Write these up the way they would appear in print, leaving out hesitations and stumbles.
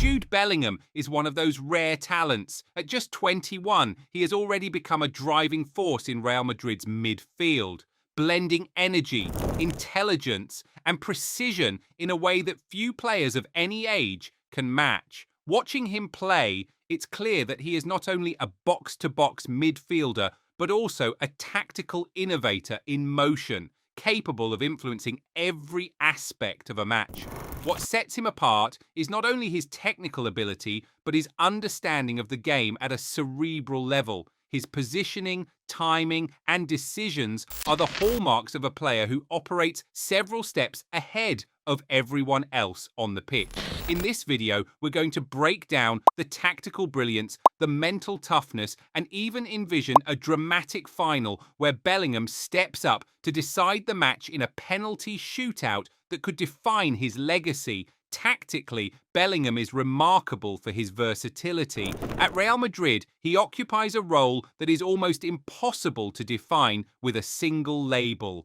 Jude Bellingham is one of those rare talents. At just 21, he has already become a driving force in Real Madrid's midfield, blending energy, intelligence, and precision in a way that few players of any age can match. Watching him play, it's clear that he is not only a box-to-box midfielder, but also a tactical innovator in motion, capable of influencing every aspect of a match. What sets him apart is not only his technical ability, but his understanding of the game at a cerebral level. His positioning, timing, and decisions are the hallmarks of a player who operates several steps ahead of everyone else on the pitch. In this video, we're going to break down the tactical brilliance, the mental toughness, and even envision a dramatic final where Bellingham steps up to decide the match in a penalty shootout that could define his legacy. Tactically, Bellingham is remarkable for his versatility. At Real Madrid, he occupies a role that is almost impossible to define with a single label.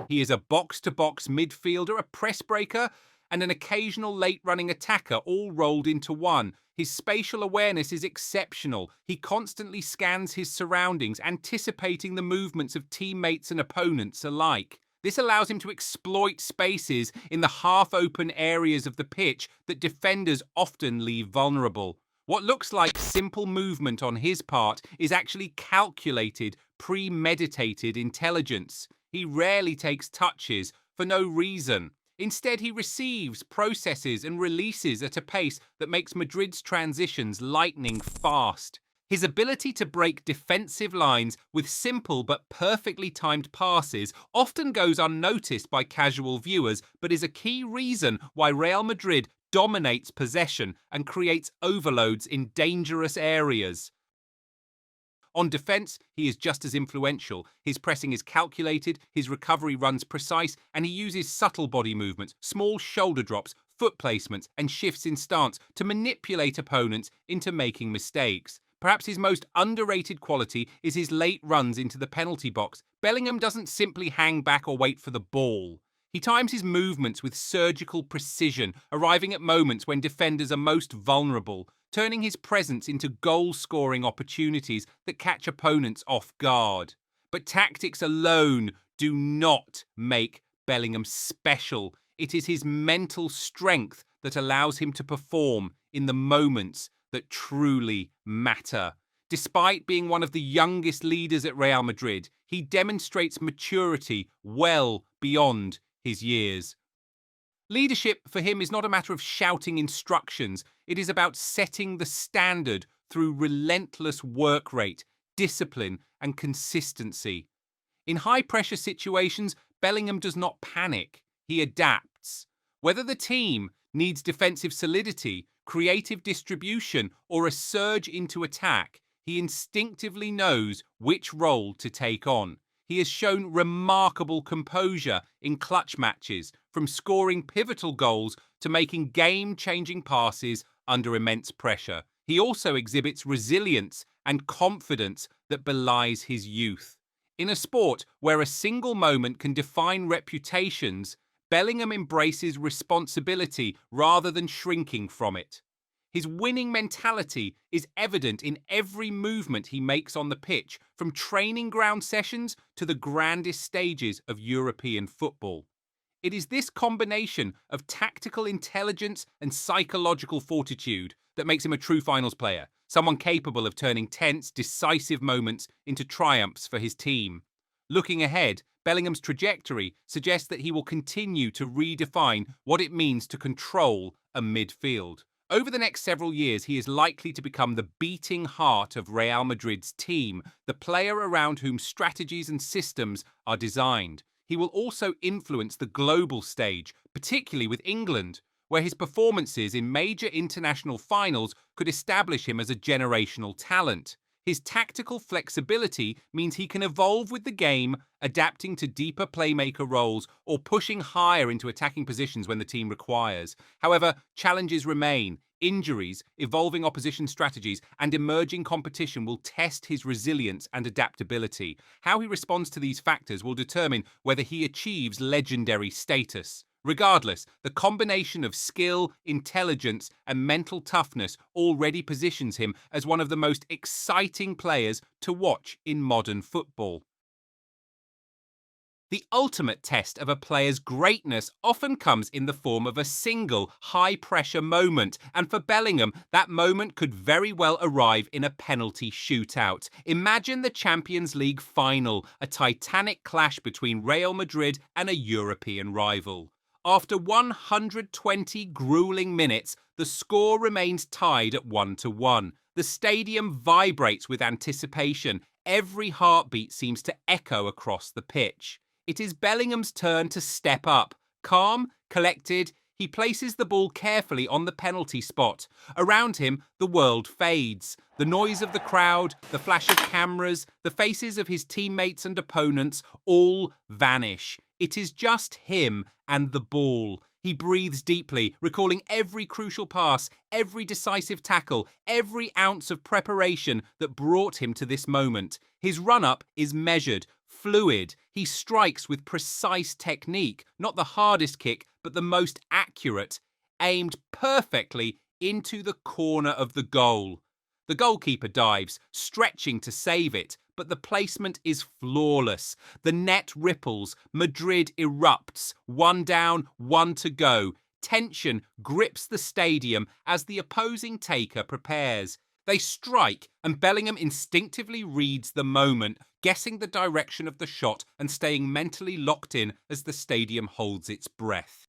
He is a box-to-box midfielder, a press breaker, and an occasional late-running attacker, all rolled into one. His spatial awareness is exceptional. He constantly scans his surroundings, anticipating the movements of teammates and opponents alike. This allows him to exploit spaces in the half-open areas of the pitch that defenders often leave vulnerable. What looks like simple movement on his part is actually calculated, premeditated intelligence. He rarely takes touches for no reason. Instead, he receives, processes, and releases at a pace that makes Madrid's transitions lightning fast. His ability to break defensive lines with simple but perfectly timed passes often goes unnoticed by casual viewers, but is a key reason why Real Madrid dominates possession and creates overloads in dangerous areas. On defence, he is just as influential. His pressing is calculated, his recovery runs precise, and he uses subtle body movements, small shoulder drops, foot placements, and shifts in stance to manipulate opponents into making mistakes. Perhaps his most underrated quality is his late runs into the penalty box. Bellingham doesn't simply hang back or wait for the ball. He times his movements with surgical precision, arriving at moments when defenders are most vulnerable, turning his presence into goal-scoring opportunities that catch opponents off guard. But tactics alone do not make Bellingham special. It is his mental strength that allows him to perform in the moments that truly matter. Despite being one of the youngest leaders at Real Madrid, he demonstrates maturity well beyond his years. Leadership for him is not a matter of shouting instructions. It is about setting the standard through relentless work rate, discipline, and consistency. In high-pressure situations, Bellingham does not panic. He adapts. Whether the team needs defensive solidity, creative distribution, or a surge into attack, he instinctively knows which role to take on. He has shown remarkable composure in clutch matches, from scoring pivotal goals to making game-changing passes under immense pressure. He also exhibits resilience and confidence that belies his youth. In a sport where a single moment can define reputations, Bellingham embraces responsibility rather than shrinking from it. His winning mentality is evident in every movement he makes on the pitch, from training ground sessions to the grandest stages of European football. It is this combination of tactical intelligence and psychological fortitude that makes him a true finals player, someone capable of turning tense, decisive moments into triumphs for his team. Looking ahead, Bellingham's trajectory suggests that he will continue to redefine what it means to control a midfield. Over the next several years, he is likely to become the beating heart of Real Madrid's team, the player around whom strategies and systems are designed. He will also influence the global stage, particularly with England, where his performances in major international finals could establish him as a generational talent. His tactical flexibility means he can evolve with the game, adapting to deeper playmaker roles or pushing higher into attacking positions when the team requires. However, challenges remain. Injuries, evolving opposition strategies, and emerging competition will test his resilience and adaptability. How he responds to these factors will determine whether he achieves legendary status. Regardless, the combination of skill, intelligence, and mental toughness already positions him as one of the most exciting players to watch in modern football. The ultimate test of a player's greatness often comes in the form of a single, high-pressure moment, and for Bellingham, that moment could very well arrive in a penalty shootout. Imagine the Champions League final, a titanic clash between Real Madrid and a European rival. After 120 grueling minutes, the score remains tied at 1-1. The stadium vibrates with anticipation. Every heartbeat seems to echo across the pitch. It is Bellingham's turn to step up. Calm, collected, he places the ball carefully on the penalty spot. Around him, the world fades. The noise of the crowd, the flash of cameras, the faces of his teammates and opponents all vanish. It is just him and the ball. He breathes deeply, recalling every crucial pass, every decisive tackle, every ounce of preparation that brought him to this moment. His run-up is measured, fluid. He strikes with precise technique, not the hardest kick, but the most accurate, aimed perfectly into the corner of the goal. The goalkeeper dives, stretching to save it, but the placement is flawless. The net ripples, Madrid erupts, 1 down, 1 to go. Tension grips the stadium as the opposing taker prepares. They strike, and Bellingham instinctively reads the moment, guessing the direction of the shot and staying mentally locked in as the stadium holds its breath.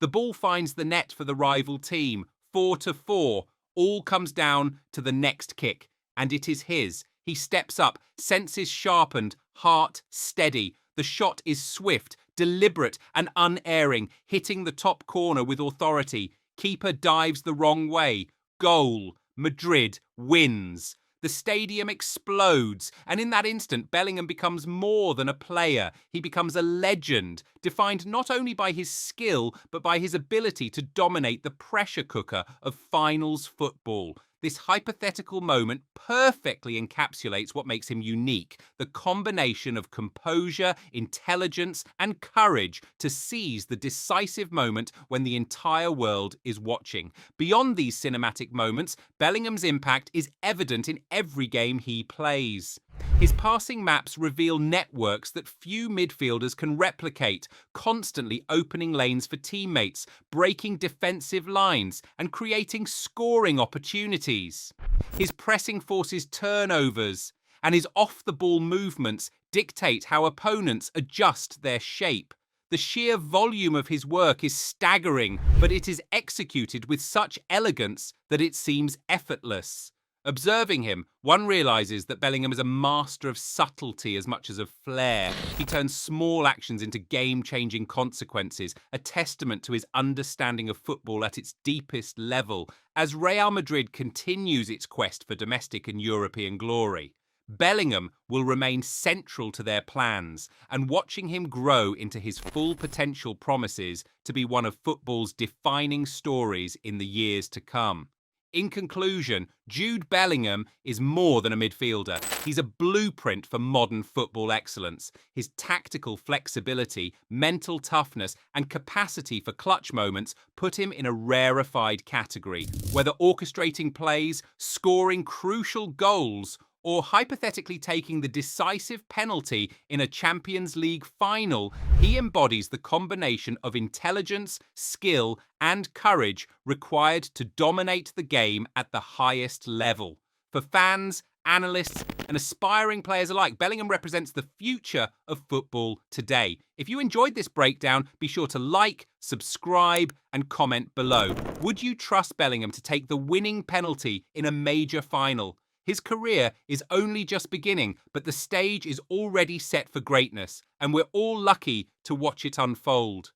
The ball finds the net for the rival team, 4-4. All comes down to the next kick, and it is his. He steps up, senses sharpened, heart steady. The shot is swift, deliberate, and unerring, hitting the top corner with authority. Keeper dives the wrong way. Goal. Madrid wins. The stadium explodes, and in that instant, Bellingham becomes more than a player. He becomes a legend, defined not only by his skill, but by his ability to dominate the pressure cooker of finals football. This hypothetical moment perfectly encapsulates what makes him unique, the combination of composure, intelligence, and courage to seize the decisive moment when the entire world is watching. Beyond these cinematic moments, Bellingham's impact is evident in every game he plays. His passing maps reveal networks that few midfielders can replicate, constantly opening lanes for teammates, breaking defensive lines, and creating scoring opportunities. His pressing forces turnovers, and his off-the-ball movements dictate how opponents adjust their shape. The sheer volume of his work is staggering, but it is executed with such elegance that it seems effortless. Observing him, one realises that Bellingham is a master of subtlety as much as of flair. He turns small actions into game-changing consequences, a testament to his understanding of football at its deepest level. As Real Madrid continues its quest for domestic and European glory, Bellingham will remain central to their plans, and watching him grow into his full potential promises to be one of football's defining stories in the years to come. In conclusion, Jude Bellingham is more than a midfielder. He's a blueprint for modern football excellence. His tactical flexibility, mental toughness, and capacity for clutch moments put him in a rarefied category. Whether orchestrating plays, scoring crucial goals, or hypothetically taking the decisive penalty in a Champions League final, he embodies the combination of intelligence, skill, and courage required to dominate the game at the highest level. For fans, analysts, and aspiring players alike, Bellingham represents the future of football today. If you enjoyed this breakdown, be sure to like, subscribe, and comment below. Would you trust Bellingham to take the winning penalty in a major final? His career is only just beginning, but the stage is already set for greatness, and we're all lucky to watch it unfold.